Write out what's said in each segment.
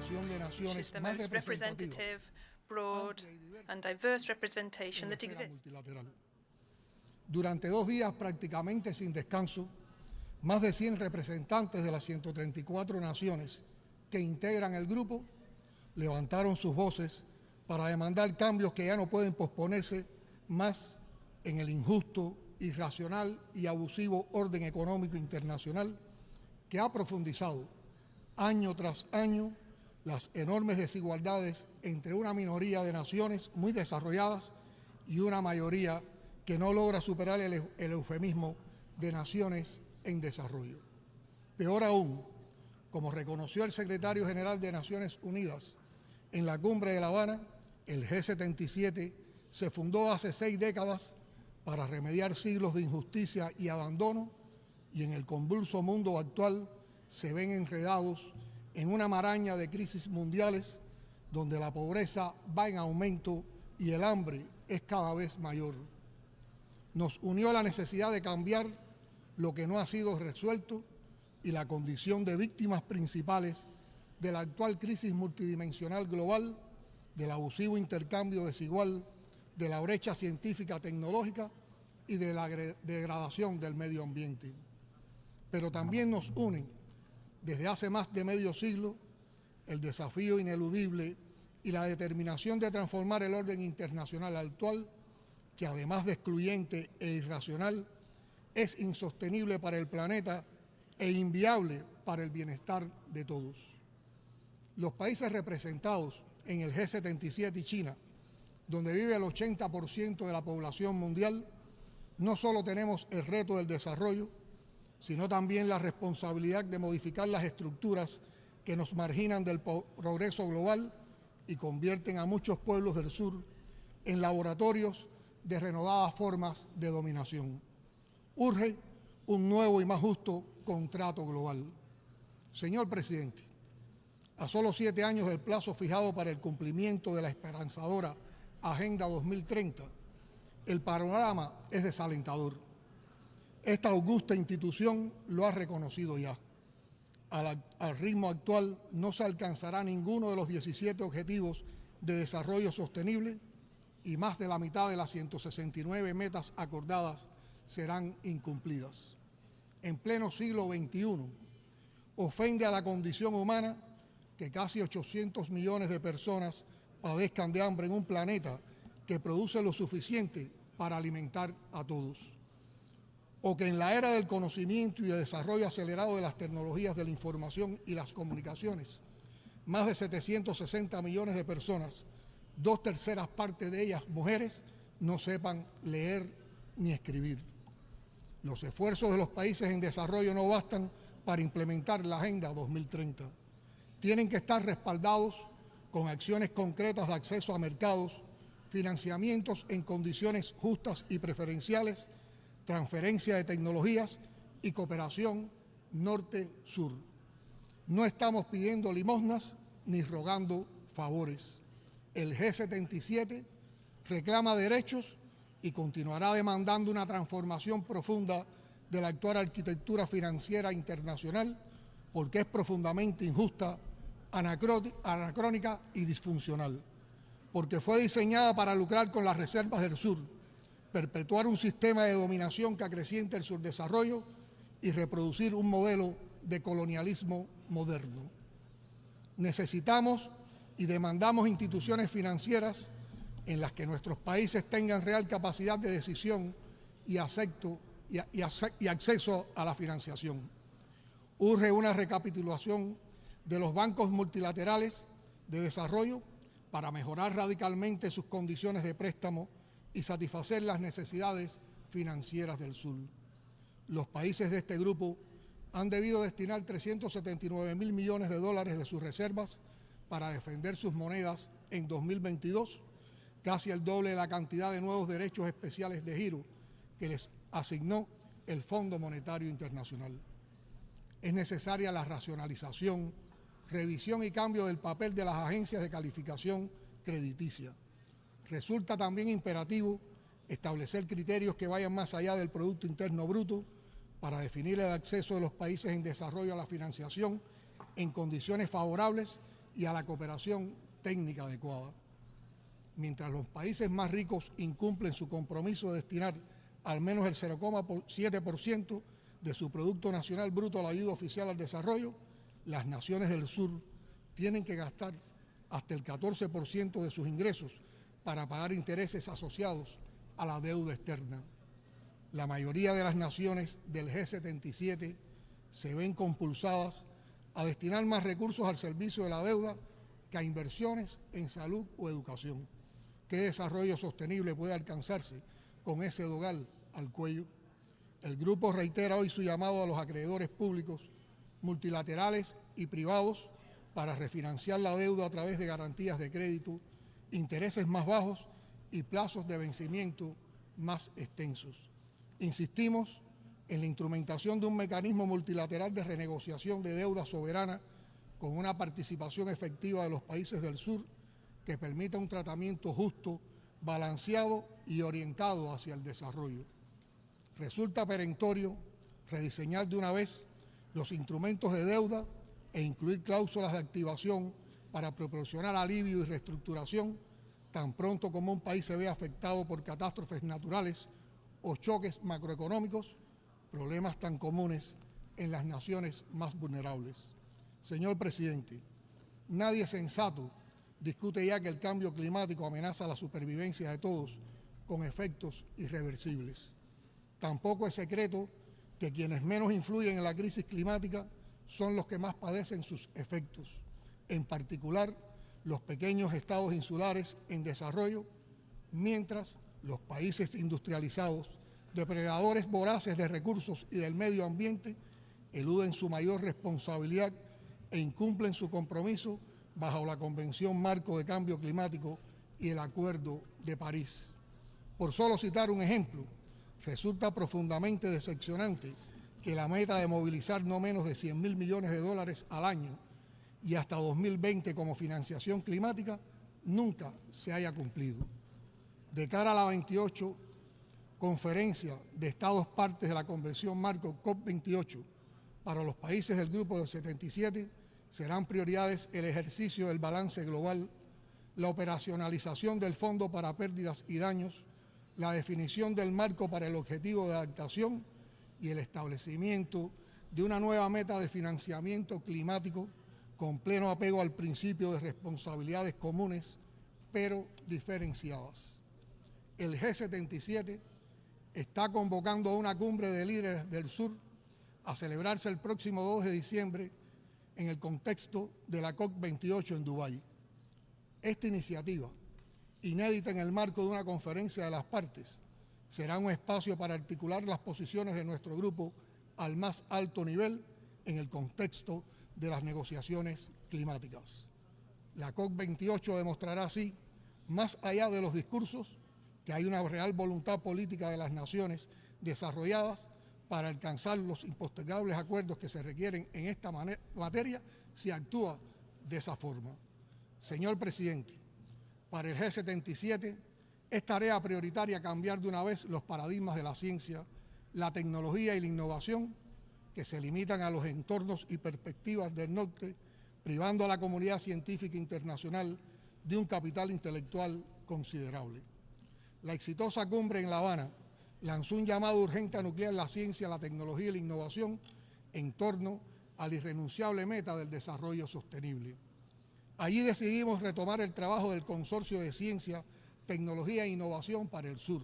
which is the most representative, broad and diverse representation that exists. Durante 2 días, prácticamente sin descanso, más de 100 representantes de las 134 naciones que integran el grupo levantaron sus voces para demandar cambios que ya no pueden posponerse más en el injusto, irracional y abusivo orden económico internacional que ha profundizado año tras año las enormes desigualdades entre una minoría de naciones muy desarrolladas y una mayoría que no logra superar el eufemismo de naciones en desarrollo. Peor aún, como reconoció el secretario general de Naciones Unidas en la cumbre de La Habana, el G77 se fundó hace 6 décadas para remediar siglos de injusticia y abandono, y en el convulso mundo actual se ven enredados en una maraña de crisis mundiales donde la pobreza va en aumento y el hambre es cada vez mayor. Nos unió la necesidad de cambiar lo que no ha sido resuelto y la condición de víctimas principales de la actual crisis multidimensional global, del abusivo intercambio desigual, de la brecha científica tecnológica y de la degradación del medio ambiente. Pero también nos unen, desde hace más de medio siglo, el desafío ineludible y la determinación de transformar el orden internacional actual, que además de excluyente e irracional, es insostenible para el planeta e inviable para el bienestar de todos. Los países representados en el G77 y China, donde vive el 80% de la población mundial, no solo tenemos el reto del desarrollo, sino también la responsabilidad de modificar las estructuras que nos marginan del progreso global y convierten a muchos pueblos del sur en laboratorios de renovadas formas de dominación. Urge un nuevo y más justo contrato global. Señor presidente, a solo 7 años del plazo fijado para el cumplimiento de la esperanzadora Agenda 2030, el panorama es desalentador. Esta augusta institución lo ha reconocido ya. Al ritmo actual no se alcanzará ninguno de los 17 objetivos de desarrollo sostenible y más de la mitad de las 169 metas acordadas serán incumplidas. En pleno siglo XXI, ofende a la condición humana que casi 800 millones de personas padezcan de hambre en un planeta que produce lo suficiente para alimentar a todos. O que en la era del conocimiento y de desarrollo acelerado de las tecnologías de la información y las comunicaciones, más de 760 millones de personas, 2/3 partes de ellas mujeres, no sepan leer ni escribir. Los esfuerzos de los países en desarrollo no bastan para implementar la Agenda 2030. Tienen que estar respaldados con acciones concretas de acceso a mercados, financiamientos en condiciones justas y preferenciales, transferencia de tecnologías y cooperación norte-sur. No estamos pidiendo limosnas ni rogando favores. El G77 reclama derechos y continuará demandando una transformación profunda de la actual arquitectura financiera internacional porque es profundamente injusta, anacrónica y disfuncional, porque fue diseñada para lucrar con las reservas del sur, perpetuar un sistema de dominación que acrecienta el subdesarrollo y reproducir un modelo de colonialismo moderno. Necesitamos y demandamos instituciones financieras en las que nuestros países tengan real capacidad de decisión y acceso a la financiación. Urge una recapitulación de los bancos multilaterales de desarrollo para mejorar radicalmente sus condiciones de préstamo y satisfacer las necesidades financieras del sur. Los países de este grupo han debido destinar 379.000 millones de dólares de sus reservas para defender sus monedas en 2022, casi el doble de la cantidad de nuevos derechos especiales de giro que les asignó el Fondo Monetario Internacional. Es necesaria la racionalización, revisión y cambio del papel de las agencias de calificación crediticia. Resulta también imperativo establecer criterios que vayan más allá del Producto Interno Bruto para definir el acceso de los países en desarrollo a la financiación en condiciones favorables y a la cooperación técnica adecuada. Mientras los países más ricos incumplen su compromiso de destinar al menos el 0,7% de su Producto Nacional Bruto a la ayuda oficial al desarrollo, las naciones del sur tienen que gastar hasta el 14% de sus ingresos para pagar intereses asociados a la deuda externa. La mayoría de las naciones del G77 se ven compulsadas a destinar más recursos al servicio de la deuda que a inversiones en salud o educación. ¿Qué desarrollo sostenible puede alcanzarse con ese dogal al cuello? El grupo reitera hoy su llamado a los acreedores públicos, multilaterales y privados para refinanciar la deuda a través de garantías de crédito, intereses más bajos y plazos de vencimiento más extensos. Insistimos en la instrumentación de un mecanismo multilateral de renegociación de deuda soberana con una participación efectiva de los países del sur que permita un tratamiento justo, balanceado y orientado hacia el desarrollo. Resulta perentorio rediseñar de una vez los instrumentos de deuda e incluir cláusulas de activación para proporcionar alivio y reestructuración tan pronto como un país se ve afectado por catástrofes naturales o choques macroeconómicos, problemas tan comunes en las naciones más vulnerables. Señor presidente, nadie sensato discute ya que el cambio climático amenaza la supervivencia de todos con efectos irreversibles. Tampoco es secreto que quienes menos influyen en la crisis climática son los que más padecen sus efectos, en particular los pequeños estados insulares en desarrollo, mientras los países industrializados, depredadores voraces de recursos y del medio ambiente, eluden su mayor responsabilidad e incumplen su compromiso bajo la Convención Marco de Cambio Climático y el Acuerdo de París. Por solo citar un ejemplo, resulta profundamente decepcionante que la meta de movilizar no menos de 100.000 millones de dólares al año y hasta 2020 como financiación climática nunca se haya cumplido. De cara a la 28 conferencia de Estados partes de la Convención Marco COP28, para los países del Grupo del 77 serán prioridades el ejercicio del balance global, la operacionalización del Fondo para Pérdidas y Daños, la definición del marco para el objetivo de adaptación y el establecimiento de una nueva meta de financiamiento climático con pleno apego al principio de responsabilidades comunes, pero diferenciadas. El G77 está convocando a una cumbre de líderes del sur a celebrarse el próximo 2 de diciembre en el contexto de la COP28 en Dubái. Esta iniciativa, inédita en el marco de una conferencia de las partes, será un espacio para articular las posiciones de nuestro grupo al más alto nivel en el contexto de las negociaciones climáticas. La COP28 demostrará así, más allá de los discursos, que hay una real voluntad política de las naciones desarrolladas para alcanzar los impostergables acuerdos que se requieren en esta materia si actúa de esa forma. Señor presidente, para el G77 es tarea prioritaria cambiar de una vez los paradigmas de la ciencia, la tecnología y la innovación que se limitan a los entornos y perspectivas del norte, privando a la comunidad científica internacional de un capital intelectual considerable. La exitosa cumbre en La Habana lanzó un llamado urgente a nuclear la ciencia, la tecnología y la innovación en torno a la irrenunciable meta del desarrollo sostenible. Allí decidimos retomar el trabajo del Consorcio de Ciencia, Tecnología e Innovación para el Sur,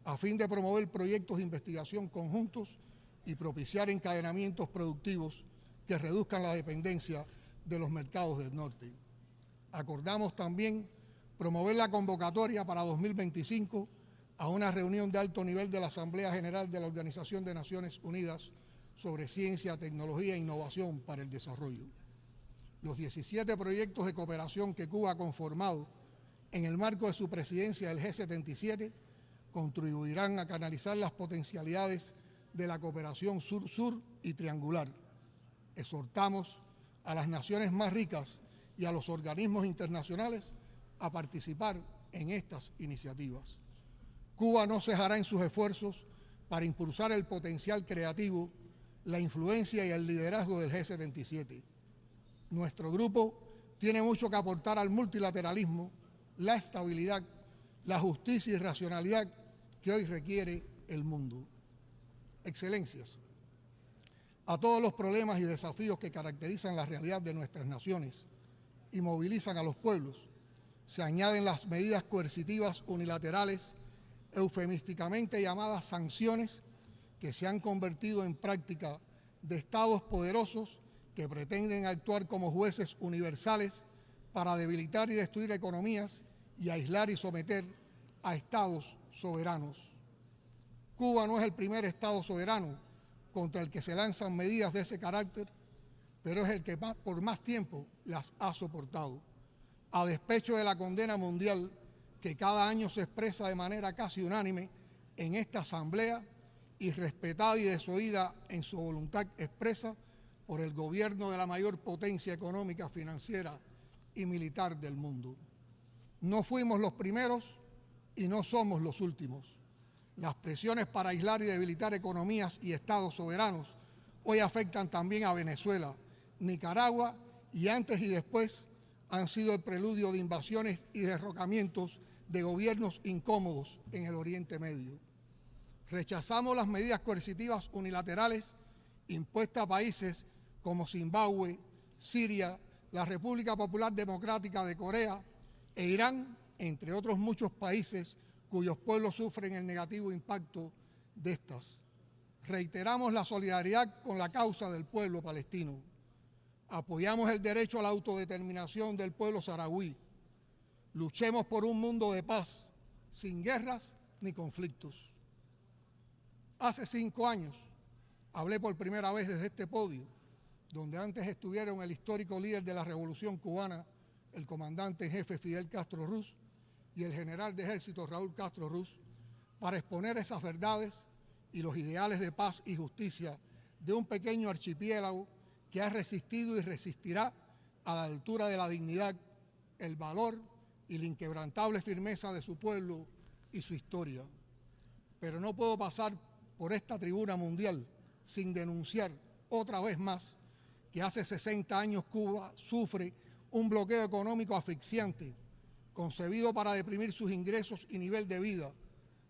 a fin de promover proyectos de investigación conjuntos y propiciar encadenamientos productivos que reduzcan la dependencia de los mercados del norte. Acordamos también promover la convocatoria para 2025 a una reunión de alto nivel de la Asamblea General de la Organización de Naciones Unidas sobre Ciencia, Tecnología e Innovación para el Desarrollo. Los 17 proyectos de cooperación que Cuba ha conformado en el marco de su presidencia del G77 contribuirán a canalizar las potencialidades de la cooperación sur-sur y triangular. Exhortamos a las naciones más ricas y a los organismos internacionales a participar en estas iniciativas. Cuba no cejará en sus esfuerzos para impulsar el potencial creativo, la influencia y el liderazgo del G77. Nuestro grupo tiene mucho que aportar al multilateralismo, la estabilidad, la justicia y racionalidad que hoy requiere el mundo. Excelencias, a todos los problemas y desafíos que caracterizan la realidad de nuestras naciones y movilizan a los pueblos, se añaden las medidas coercitivas unilaterales, eufemísticamente llamadas sanciones, que se han convertido en práctica de estados poderosos que pretenden actuar como jueces universales para debilitar y destruir economías y aislar y someter a estados soberanos. Cuba no es el primer estado soberano contra el que se lanzan medidas de ese carácter, pero es el que por más tiempo las ha soportado, a despecho de la condena mundial que cada año se expresa de manera casi unánime en esta asamblea y respetada y desoída en su voluntad expresa por el gobierno de la mayor potencia económica, financiera y militar del mundo. No fuimos los primeros y no somos los últimos. Las presiones para aislar y debilitar economías y estados soberanos hoy afectan también a Venezuela, Nicaragua y antes y después han sido el preludio de invasiones y derrocamientos de gobiernos incómodos en el Oriente Medio. Rechazamos las medidas coercitivas unilaterales impuestas a países como Zimbabue, Siria, la República Popular Democrática de Corea e Irán, entre otros muchos países cuyos pueblos sufren el negativo impacto de estas. Reiteramos la solidaridad con la causa del pueblo palestino. Apoyamos el derecho a la autodeterminación del pueblo saharaui. Luchemos por un mundo de paz, sin guerras ni conflictos. Hace 5 años hablé por primera vez desde este podio, donde antes estuvieron el histórico líder de la Revolución Cubana, el comandante en jefe Fidel Castro Ruz, y el general de ejército Raúl Castro Ruz, para exponer esas verdades y los ideales de paz y justicia de un pequeño archipiélago que ha resistido y resistirá a la altura de la dignidad, el valor y la inquebrantable firmeza de su pueblo y su historia. Pero no puedo pasar por esta tribuna mundial sin denunciar otra vez más que hace 60 años Cuba sufre un bloqueo económico asfixiante, concebido para deprimir sus ingresos y nivel de vida,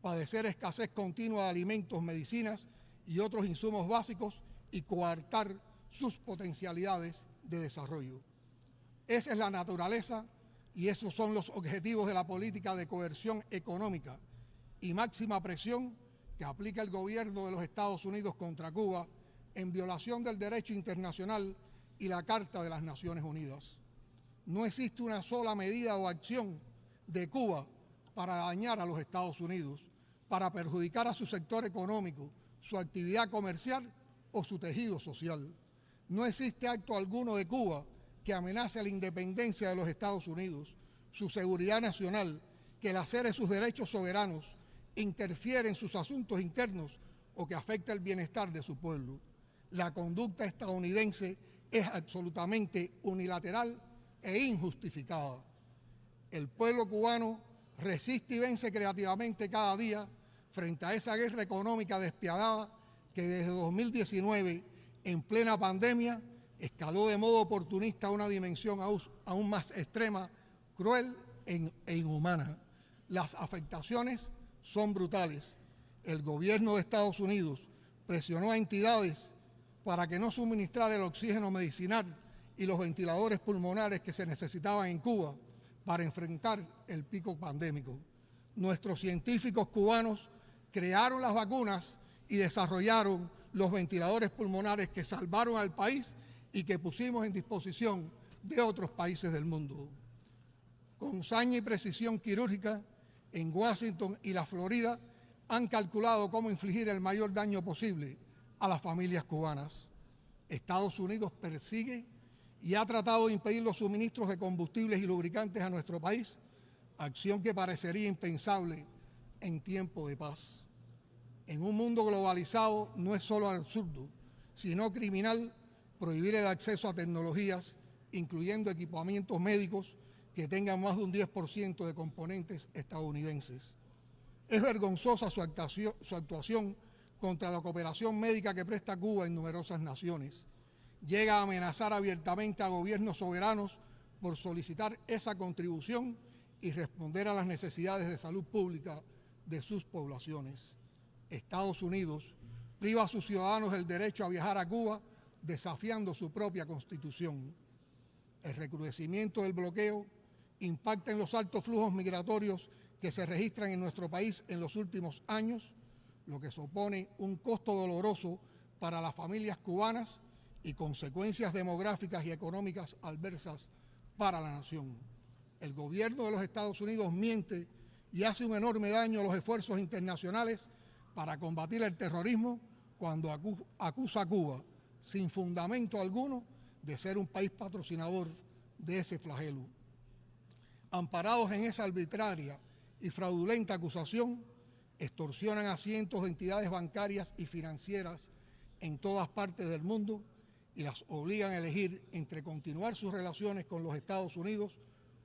padecer escasez continua de alimentos, medicinas y otros insumos básicos y coartar sus potencialidades de desarrollo. Esa es la naturaleza y esos son los objetivos de la política de coerción económica y máxima presión que aplica el gobierno de los Estados Unidos contra Cuba en violación del derecho internacional y la Carta de las Naciones Unidas. No existe una sola medida o acción de Cuba para dañar a los Estados Unidos, para perjudicar a su sector económico, su actividad comercial o su tejido social. No existe acto alguno de Cuba que amenace la independencia de los Estados Unidos, su seguridad nacional, que lacere sus derechos soberanos, interfiere en sus asuntos internos o que afecte el bienestar de su pueblo. La conducta estadounidense es absolutamente unilateral e injustificada. El pueblo cubano resiste y vence creativamente cada día frente a esa guerra económica despiadada que desde 2019, en plena pandemia, escaló de modo oportunista a una dimensión aún más extrema, cruel e inhumana. Las afectaciones son brutales. El gobierno de Estados Unidos presionó a entidades para que no suministrara el oxígeno medicinal y los ventiladores pulmonares que se necesitaban en Cuba para enfrentar el pico pandémico. Nuestros científicos cubanos crearon las vacunas y desarrollaron los ventiladores pulmonares que salvaron al país y que pusimos en disposición de otros países del mundo. Con saña y precisión quirúrgica, en Washington y la Florida han calculado cómo infligir el mayor daño posible a las familias cubanas. Estados Unidos persigue y ha tratado de impedir los suministros de combustibles y lubricantes a nuestro país, acción que parecería impensable en tiempo de paz. En un mundo globalizado no es solo absurdo, sino criminal prohibir el acceso a tecnologías, incluyendo equipamientos médicos que tengan más de un 10% de componentes estadounidenses. Es vergonzosa su actuación contra la cooperación médica que presta Cuba en numerosas naciones. Llega a amenazar abiertamente a gobiernos soberanos por solicitar esa contribución y responder a las necesidades de salud pública de sus poblaciones. Estados Unidos priva a sus ciudadanos del derecho a viajar a Cuba, desafiando su propia Constitución. El recrudecimiento del bloqueo impacta en los altos flujos migratorios que se registran en nuestro país en los últimos años, lo que supone un costo doloroso para las familias cubanas y consecuencias demográficas y económicas adversas para la nación. El gobierno de los Estados Unidos miente y hace un enorme daño a los esfuerzos internacionales para combatir el terrorismo cuando acusa a Cuba, sin fundamento alguno, de ser un país patrocinador de ese flagelo. Amparados en esa arbitraria y fraudulenta acusación, extorsionan a cientos de entidades bancarias y financieras en todas partes del mundo y las obligan a elegir entre continuar sus relaciones con los Estados Unidos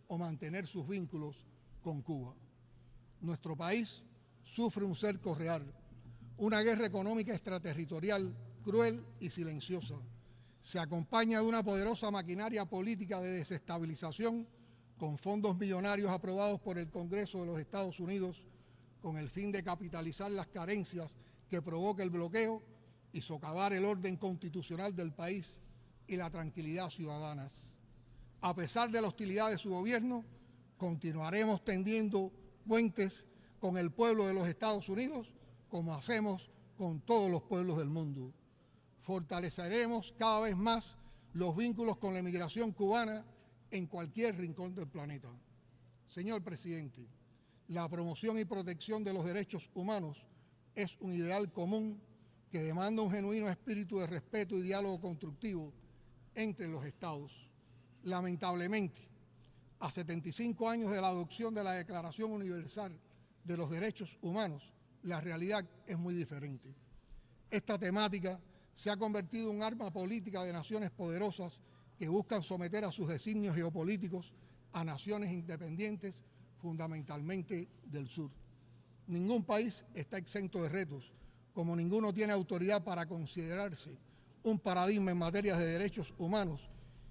o mantener sus vínculos con Cuba. Nuestro país sufre un cerco real, una guerra económica extraterritorial cruel y silenciosa. Se acompaña de una poderosa maquinaria política de desestabilización con fondos millonarios aprobados por el Congreso de los Estados Unidos con el fin de capitalizar las carencias que provoca el bloqueo y socavar el orden constitucional del país y la tranquilidad ciudadana. A pesar de la hostilidad de su gobierno, continuaremos tendiendo puentes con el pueblo de los Estados Unidos, como hacemos con todos los pueblos del mundo. Fortaleceremos cada vez más los vínculos con la emigración cubana en cualquier rincón del planeta. Señor presidente, la promoción y protección de los derechos humanos es un ideal común que demanda un genuino espíritu de respeto y diálogo constructivo entre los estados. Lamentablemente, a 75 años de la adopción de la Declaración Universal de los Derechos Humanos, la realidad es muy diferente. Esta temática se ha convertido en un arma política de naciones poderosas que buscan someter a sus designios geopolíticos a naciones independientes, fundamentalmente del sur. Ningún país está exento de retos, como ninguno tiene autoridad para considerarse un paradigma en materia de derechos humanos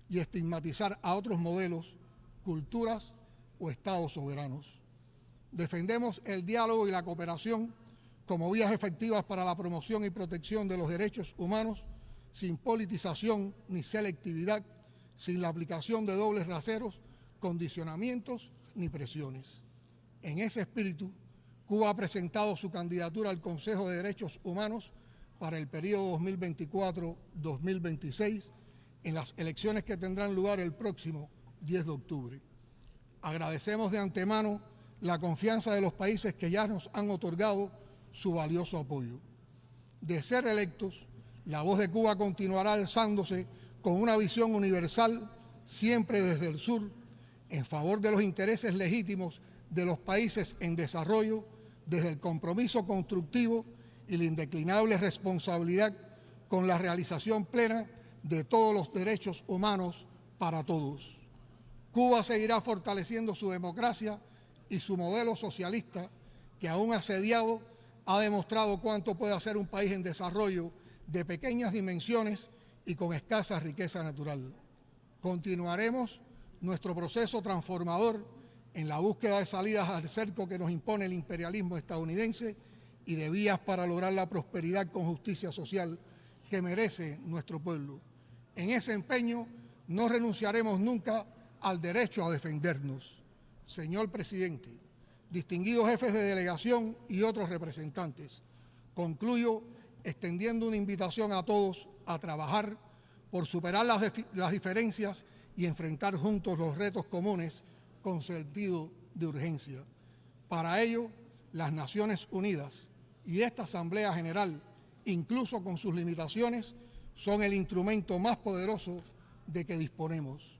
y estigmatizar a otros modelos, culturas o estados soberanos. Defendemos el diálogo y la cooperación como vías efectivas para la promoción y protección de los derechos humanos, sin politización ni selectividad, sin la aplicación de dobles raseros, condicionamientos ni presiones. En ese espíritu, Cuba ha presentado su candidatura al Consejo de Derechos Humanos para el periodo 2024-2026 en las elecciones que tendrán lugar el próximo 10 de octubre. Agradecemos de antemano la confianza de los países que ya nos han otorgado su valioso apoyo. De ser electos, la voz de Cuba continuará alzándose con una visión universal, siempre desde el sur, en favor de los intereses legítimos de los países en desarrollo, desde el compromiso constructivo y la indeclinable responsabilidad con la realización plena de todos los derechos humanos para todos. Cuba seguirá fortaleciendo su democracia y su modelo socialista, que aún asediado ha demostrado cuánto puede hacer un país en desarrollo de pequeñas dimensiones y con escasa riqueza natural. Continuaremos nuestro proceso transformador en la búsqueda de salidas al cerco que nos impone el imperialismo estadounidense y de vías para lograr la prosperidad con justicia social que merece nuestro pueblo. En ese empeño no renunciaremos nunca al derecho a defendernos. Señor presidente, distinguidos jefes de delegación y otros representantes, concluyo extendiendo una invitación a todos a trabajar por superar las diferencias y enfrentar juntos los retos comunes con sentido de urgencia. Para ello, las Naciones Unidas y esta Asamblea General, incluso con sus limitaciones, son el instrumento más poderoso de que disponemos.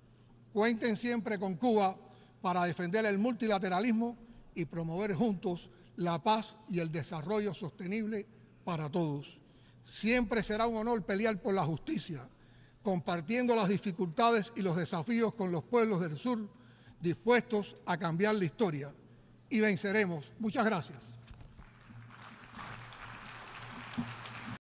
Cuenten siempre con Cuba para defender el multilateralismo y promover juntos la paz y el desarrollo sostenible para todos. Siempre será un honor pelear por la justicia, compartiendo las dificultades y los desafíos con los pueblos del sur, dispuestos a cambiar la historia. Y venceremos. Muchas gracias.